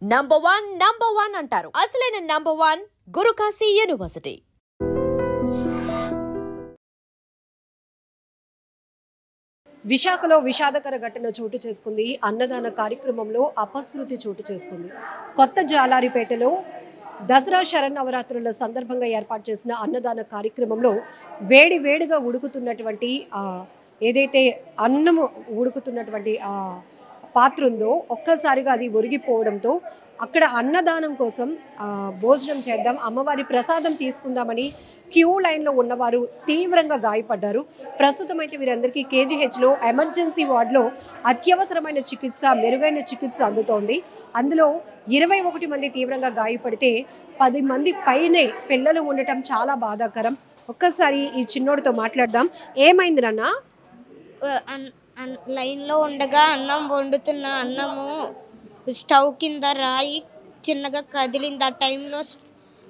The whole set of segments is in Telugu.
నంబర్ వన్ అంటారు. అసలైన నంబర్ వన్ గురుకాశీ యూనివర్సిటీ. విశాఖలో విషాదకర ఘటన చోటు చేసుకుంది. అన్నదాన కార్యక్రమంలో అపశృతి చోటు చేసుకుంది. కొత్త జాలారిపేటలో దసరా శరన్నవరాత్రుల సందర్భంగా ఏర్పాటు చేసిన అన్నదాన కార్యక్రమంలో వేడిగా ఉడుకుతున్నటువంటి ఏదైతే అన్నము ఉడుకుతున్నటువంటి పాత్ర ఉందో ఒక్కసారిగా అది ఒరిగిపోవడంతో అక్కడ అన్నదానం కోసం భోజనం చేద్దాం, అమ్మవారి ప్రసాదం తీసుకుందామని క్యూ లైన్లో ఉన్నవారు తీవ్రంగా గాయపడ్డారు. ప్రస్తుతం అయితే వీరందరికీ కేజీహెచ్లో ఎమర్జెన్సీ వార్డులో అత్యవసరమైన చికిత్స, మెరుగైన చికిత్స అందుతోంది. అందులో 21 మంది తీవ్రంగా గాయపడితే 10 మంది పైనే పిల్లలు ఉండటం చాలా బాధాకరం. ఒక్కసారి ఈ చిన్నోడితో మాట్లాడదాం. ఏమైంది నాన్న? లైన్లో ఉండగా అన్నం వండుతున్న అన్నము స్టవ్ కింద రాయి చిన్నగా కదిలింది. ఆ టైంలో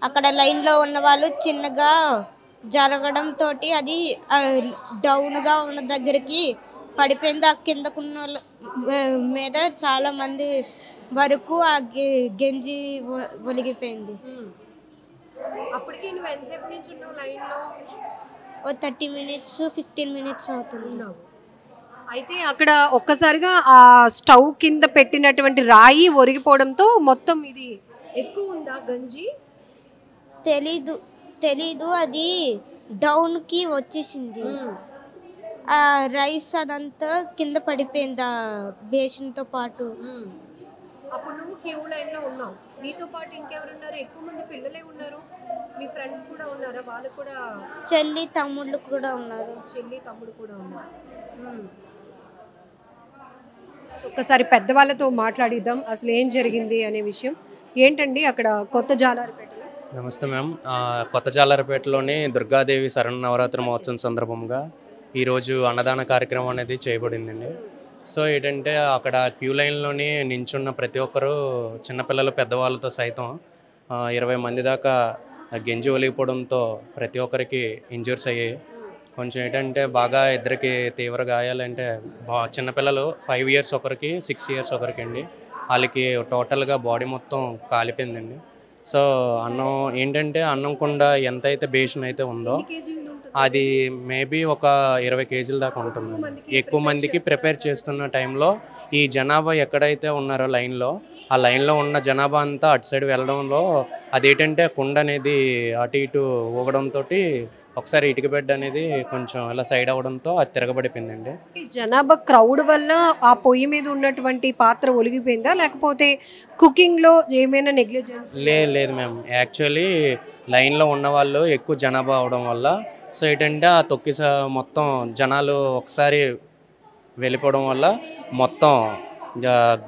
అక్కడ లైన్లో ఉన్న వాళ్ళు చిన్నగా జరగడంతో అది డౌన్గా ఉన్న దగ్గరికి పడిపోయింది. ఆ కిందకున్న మీద చాలామంది వరకు ఆ గెంజి ఒలిగిపోయింది. అప్పటికి నువ్వు ఎంతసేపు నుంచి ఉన్నావు లైన్లో? 30 మినిట్స్ 15 మినిట్స్ అవుతుంది. అయితే అక్కడ ఒక్కసారిగా ఆ స్టవ్ కింద పెట్టినటువంటి రాయి ఒరిగిపోవడంతో మొత్తం ఇది ఎక్కువ ఉందా గంజి? తెలీదు అది డౌన్కి వచ్చేసింది. ఆ రైస్ అదంతా కింద పడిపోయింది ఆ బేషన్తో పాటు. అప్పుడు నువ్వు క్యూ లైన్లో ఉన్నావు, నీతో పాటు ఇంకెవరున్నారు? ఎక్కువ మంది పిల్లలే ఉన్నారు. మీ ఫ్రెండ్స్ కూడా ఉన్నారా? వాళ్ళు కూడా చెల్లి తమ్ముళ్ళు కూడా ఉన్నారు. తమ్ముడు కూడా ఉన్నారు. ఒక్కసారి పెద్దవాళ్ళతో మాట్లాడిద్దాం అసలు ఏం జరిగింది అనే విషయం. ఏంటండి అక్కడ కొత్త జాలారిపేటలో? నమస్తే మ్యామ్. కొత్త జాలారిపేటలోని దుర్గాదేవి శరన్నవరాత్రి మహోత్సవం సందర్భంగా ఈరోజు అన్నదాన కార్యక్రమం అనేది చేయబడిందండి. సో ఏంటంటే అక్కడ క్యూ లైన్లోని నించున్న ప్రతి ఒక్కరూ చిన్నపిల్లలు పెద్దవాళ్ళతో సైతం 20 మంది దాకా గెంజి ఒలిగిపోవడంతో ప్రతి ఒక్కరికి ఇంజూర్స్ అయ్యాయి. కొంచెం ఏంటంటే బాగా ఇద్దరికి తీవ్ర గాయాలంటే చిన్నపిల్లలు 5 ఇయర్స్ ఒకరికి, 6 ఇయర్స్ ఒకరికి అండి. వాళ్ళకి టోటల్గా బాడీ మొత్తం కాలిపోయిందండి. సో అన్నం ఏంటంటే అన్నం కుండ ఎంతైతే బేషన్ అయితే ఉందో అది మేబీ ఒక 20 కేజీల దాకా ఉంటుంది. ఎక్కువ మందికి ప్రిపేర్ చేస్తున్న టైంలో ఈ జనాభా ఎక్కడైతే ఉన్నారో లైన్లో, ఆ లైన్లో ఉన్న జనాభా అంతా అటు సైడ్ వెళ్ళడంలో అదేంటంటే కుండ అనేది అటు ఇటు ఊగడంతో ఒకసారి ఇటుక బెడ్ అనేది కొంచెం ఇలా సైడ్ అవ్వడంతో అది తిరగబడిపోయిందండి. జనాభా క్రౌడ్ వల్ల ఆ పొయ్యి మీద ఉన్నటువంటి పాత్ర ఒలిగిపోయిందా, లేకపోతే కుకింగ్లో ఏమైనా నెగ్లిజెన్స్? లేదు మ్యామ్, యాక్చువల్లీ లైన్లో ఉన్న వాళ్ళు ఎక్కువ జనాభా అవడం వల్ల సో ఏంటంటే ఆ తొక్కిస మొత్తం జనాలు ఒకసారి వెళ్ళిపోవడం వల్ల మొత్తం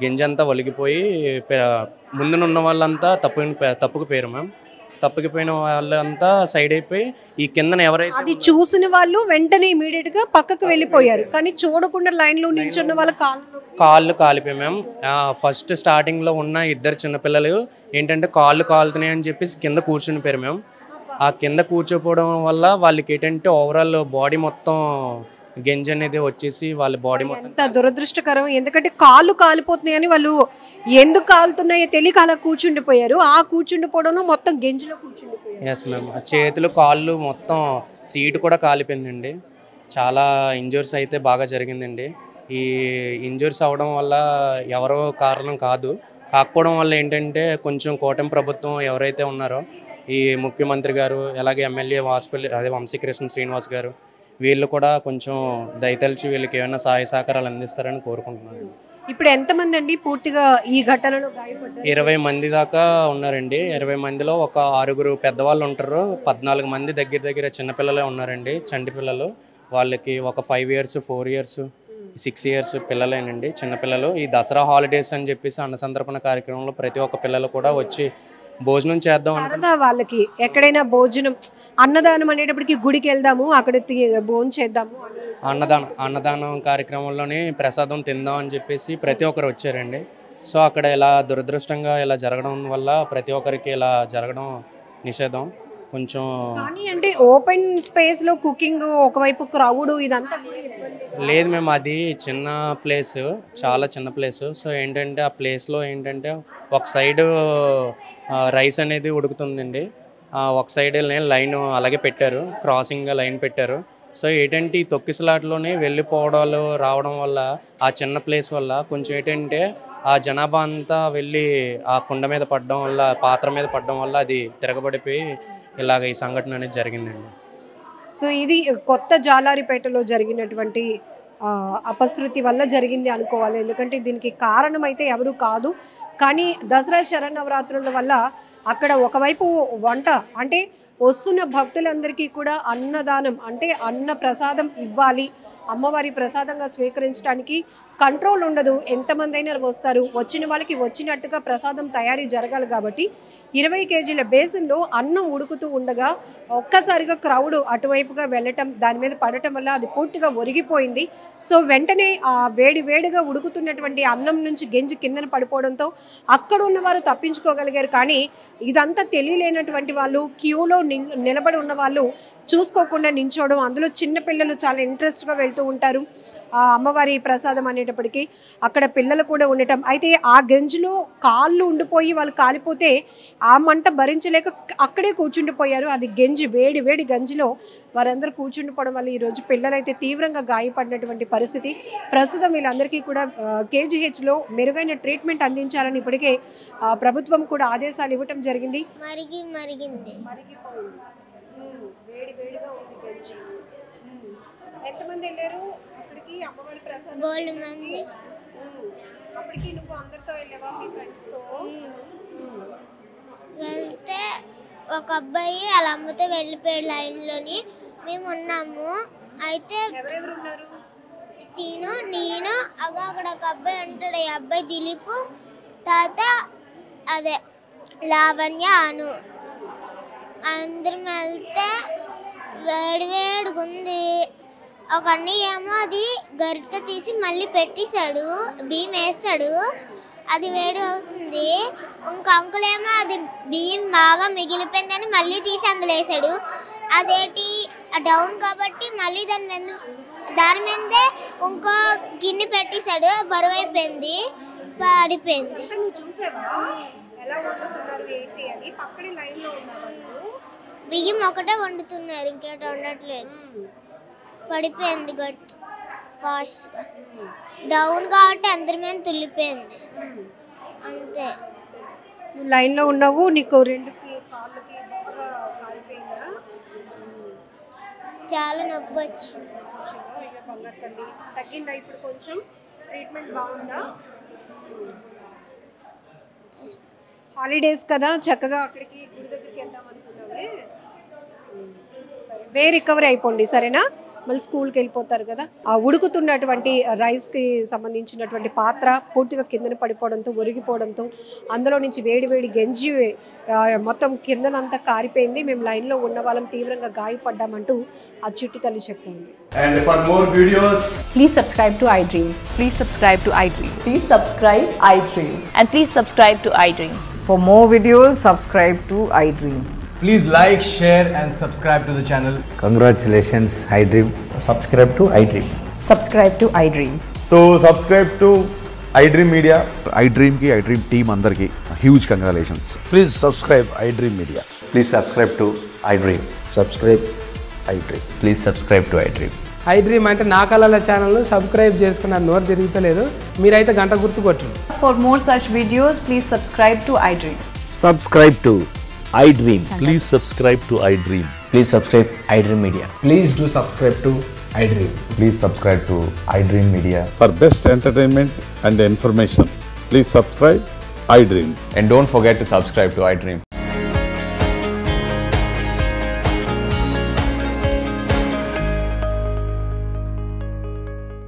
గింజంతా ఒలిగిపోయి ముందునున్న వాళ్ళంతా తప్పుకు పోయారు మ్యామ్. తప్పుకుపోయిన వాళ్ళంతా సైడ్ అయిపోయి ఈ కిందన ఎవరైతే అది చూసిన వాళ్ళు వెంటనే ఇమీడియట్ గా పక్కకు వెళ్ళిపోయారు. కానీ చూడకుండా లైన్ లో నిల్చున్న వాళ్ళ కాళ్ళు కాలిపోయి మ్యామ్. ఫస్ట్ స్టార్టింగ్ లో ఉన్న ఇద్దరు చిన్నపిల్లలు ఏంటంటే కాళ్ళు కాలుతున్నాయి అని చెప్పేసి కింద కూర్చుని పోయారు మ్యామ్. ఆ కింద కూర్చోపోవడం వల్ల వాళ్ళకి ఏంటంటే ఓవరాల్ బాడీ మొత్తం గెంజి అనేది వచ్చేసి వాళ్ళ బాడీ మొత్తం. ఎంత దురదృష్టకరం. ఎందుకంటే కాళ్ళు కాలిపోతున్నాయని వాళ్ళు ఎందుకు కాలుతున్నాయో తెలియక అలా కూర్చుండిపోయారు. ఆ కూర్చుండిపోవడం మొత్తం గెంజిలో కూర్చుండిపోయారు. Yes ma'am. చేతులు కాళ్ళు మొత్తం సీటు కూడా కాలిపోయిందండి. చాలా ఇంజూర్స్ అయితే బాగా జరిగిందండి. ఈ ఇంజూర్స్ అవ్వడం వల్ల ఎవరో కారణం కాదు, కాకపోవడం వల్ల ఏంటంటే కొంచెం కూటమి ప్రభుత్వం ఎవరైతే ఉన్నారో ఈ ముఖ్యమంత్రి గారు, అలాగే ఎమ్మెల్యే వంశీకృష్ణ శ్రీనివాస్ గారు, వీళ్ళు కూడా కొంచెం దయతలిచి వీళ్ళకి ఏమైనా సహాయ సహకారాలు అందిస్తారని కోరుకుంటున్నాను. ఇప్పుడు ఎంతమంది అండి పూర్తిగా ఈ ఘటనలో గాయపడ్డారు? 20 మంది దాకా ఉన్నారండి. 20 మందిలో ఒక 6 పెద్దవాళ్ళు ఉంటారు, 14 మంది దగ్గర చిన్నపిల్లలే ఉన్నారండి, చంటి పిల్లలు. వాళ్ళకి ఒక 5 ఇయర్స్ 4 ఇయర్స్ 6 ఇయర్స్ పిల్లలేనండి, చిన్నపిల్లలు. ఈ దసరా హాలిడేస్ అని చెప్పేసి అన్న సందర్పణ కార్యక్రమంలో ప్రతి ఒక్క పిల్లలు కూడా వచ్చి భోజనం చేద్దాం సరదా వాళ్ళకి. ఎక్కడైనా భోజనం అన్నదానం అనేటప్పటికి గుడికి వెళ్దాము, అక్కడ భోజనం చేద్దాము, అన్నదానం కార్యక్రమంలోనే ప్రసాదం తిందాం అని చెప్పేసి ప్రతి ఒక్కరు వచ్చారండి. సో అక్కడ ఇలా దురదృష్టంగా ఇలా జరగడం వల్ల ప్రతి ఒక్కరికి ఇలా జరగడం నిషేధం. కొంచెం. కానీ అంటే ఓపెన్ స్పేస్లో కుకింగ్, ఒకవైపు క్రౌడ్, ఇదంతా లేదు మేము, అది చిన్న ప్లేస్, చాలా చిన్న ప్లేస్. సో ఏంటంటే ఆ ప్లేస్లో ఏంటంటే ఒక సైడు రైస్ అనేది ఉడుకుతుందండి, ఒక సైడ్ లైన్ అలాగే పెట్టారు, క్రాసింగ్గా లైన్ పెట్టారు. సో ఏంటంటే ఈ తొక్కిసలాట్లోనే వెళ్ళిపోవడాలు రావడం వల్ల ఆ చిన్న ప్లేస్ వల్ల కొంచెం ఏంటంటే ఆ జనాభా అంతా వెళ్ళి ఆ కుండ మీద పడడం వల్ల, పాత్ర మీద పడడం వల్ల అది తిరగబడిపోయి ఇలాగ ఈ సంఘటన అనేది జరిగిందండి. సో ఇది కొత్త జాలారిపేటలో జరిగినటువంటి అపశృతి వల్ల జరిగింది అనుకోవాలి. ఎందుకంటే దీనికి కారణం అయితే ఎవరు కాదు. కానీ దసరా శరన్నవరాత్రుల వల్ల అక్కడ ఒకవైపు వంట అంటే వస్తున్న భక్తులందరికీ కూడా అన్నదానం అంటే అన్న ప్రసాదం ఇవ్వాలి, అమ్మవారి ప్రసాదంగా స్వీకరించడానికి కంట్రోల్ ఉండదు. ఎంతమంది అయినా వస్తారు, వచ్చిన వాళ్ళకి వచ్చినట్టుగా ప్రసాదం తయారీ జరగాలి. కాబట్టి 20 కేజీల బేసిన్లో అన్నం ఉడుకుతూ ఉండగా ఒక్కసారిగా క్రౌడ్ అటువైపుగా వెళ్ళటం, దాని మీద పడటం వల్ల అది పూర్తిగా ఒరిగిపోయింది. సో వెంటనే ఆ వేడిగా ఉడుకుతున్నటువంటి అన్నం నుంచి గెంజి కిందన పడిపోవడంతో అక్కడ ఉన్నవారు తప్పించుకోగలిగారు. కానీ ఇదంతా తెలియలేనటువంటి వాళ్ళు, క్యూలో నిలబడి ఉన్న వాళ్ళు చూసుకోకుండా నించోవడం, అందులో చిన్నపిల్లలు చాలా ఇంట్రెస్ట్గా వెళ్తూ ఉంటారు ఆ అమ్మవారి ప్రసాదం అనేటప్పటికీ. అక్కడ పిల్లలు కూడా ఉండటం, అయితే ఆ గంజిలో కాళ్ళు ఉండిపోయి వాళ్ళు కాలిపోతే ఆ మంట భరించలేక అక్కడే కూర్చుండిపోయారు. అది గంజి, వేడి గంజిలో వారందరూ కూర్చుండిపోవడం వల్ల ఈరోజు పిల్లలైతే తీవ్రంగా గాయపడినటువంటి పరిస్థితి. ప్రస్తుతం వీళ్ళందరికీ కూడా కేజీహెచ్లో మెరుగైన ట్రీట్మెంట్ అందించాలని ఇప్పటికే ప్రభుత్వం కూడా ఆదేశాలు ఇవ్వటం జరిగింది. మరిగింది వేడిగా ఉంది గంజి. ఎంతమంది వెళ్ళారు అక్కడికి అమ్మవారి ప్రసాదం? గోల్డ్ మంది. అప్పటికి నువ్వు అందరితో వెళ్ళావా మీ ఫ్రెండ్స్తో? వెళ్తే ఒక అబ్బాయి అలా అమ్మతో వెళ్ళిపోయాడు లైన్లోని. మేము ఉన్నాము. అయితే ఎవరెవరు ఉన్నారు? నేను అక్కడ ఒక అబ్బాయి ఉంటాడు, ఈ అబ్బాయి దిలీప్, తర్వాత అదే లావణ్య, అను, అందరం వెళ్తే వేడిగా ఉంది. ఒక అన్నయ్య ఏమో అది గరిట తీసి మళ్ళీ పెట్టేశాడు, బియ్యం వేసాడు, అది వేడి అవుతుంది. ఇంకో అంకులేమో అది బియ్యం బాగా మిగిలిపోయిందని మళ్ళీ తీసి అందులో వేసాడు. అదేంటి డౌన్ కాబట్టి మళ్ళీ దాని మీదే ఇంకో గిన్నె పెట్టేశాడు, బరువు అయిపోయింది, పడిపోయింది. బియ్యం ఒకటే వండుతున్నారు, ఇంకేట వండట్లేదు. పడిపోయింది గట్టి ఫాస్ట్గా, డౌన్ కాబట్టి అందరి మీద తుల్లిపోయింది అంతే. నువ్వు లైన్లో ఉన్నావు, నీకు రెండుకి కాళ్ళకి బాగా కాలిపోయిందా? చాలా నొప్పి వచ్చింది. బంగారు తల్లి తగ్గిందా ఇప్పుడు? కొంచెం ట్రీట్మెంట్ బాగుందా? హాలిడేస్ కదా, చక్కగా అక్కడికి గుడి దగ్గరికి వెళ్దాం అనుకున్నావే. సరే, రికవరీ అయిపోండి సరేనా? మళ్ళీ స్కూల్కి వెళ్ళిపోతారు కదా. ఆ ఉడుకుతున్నటువంటి రైస్కి సంబంధించినటువంటి పాత్ర పూర్తిగా కిందన పడిపోవడంతో, ఒరిగిపోవడంతో అందులో నుంచి వేడి గంజి మొత్తం కిందనంతా కారిపోయింది. మేము లైన్లో ఉన్న వాళ్ళం తీవ్రంగా గాయపడ్డామంటూ ఆ చిట్టి తల్లి చెప్తుంది. And for more videos, please subscribe to iDream. Please subscribe to iDream. Please subscribe iDream. And please subscribe to iDream. For more videos, subscribe to iDream. please like, share and subscribe to the channel. Congratulations, iDream. Subscribe to iDream. Subscribe to iDream. So subscribe to iDream Media. iDream ki iDream team andarki huge congratulations. Please subscribe iDream Media. Please subscribe to iDream. Subscribe iDream. Please subscribe to iDream. iDream అంటే నా కళల ఛానల్ సబ్స్క్రైబ్ చేసుకున్నారు, నోరు తిరుగుతలేదు, మీరైతే గంట గుర్తు కొట్టండి. For more such videos, please subscribe to iDream. Subscribe to iDream. Please subscribe to iDream. Please subscribe iDream Media. Please do subscribe to iDream. Please subscribe to iDream Media. For best entertainment and information, please subscribe iDream. And don't forget to subscribe to iDream.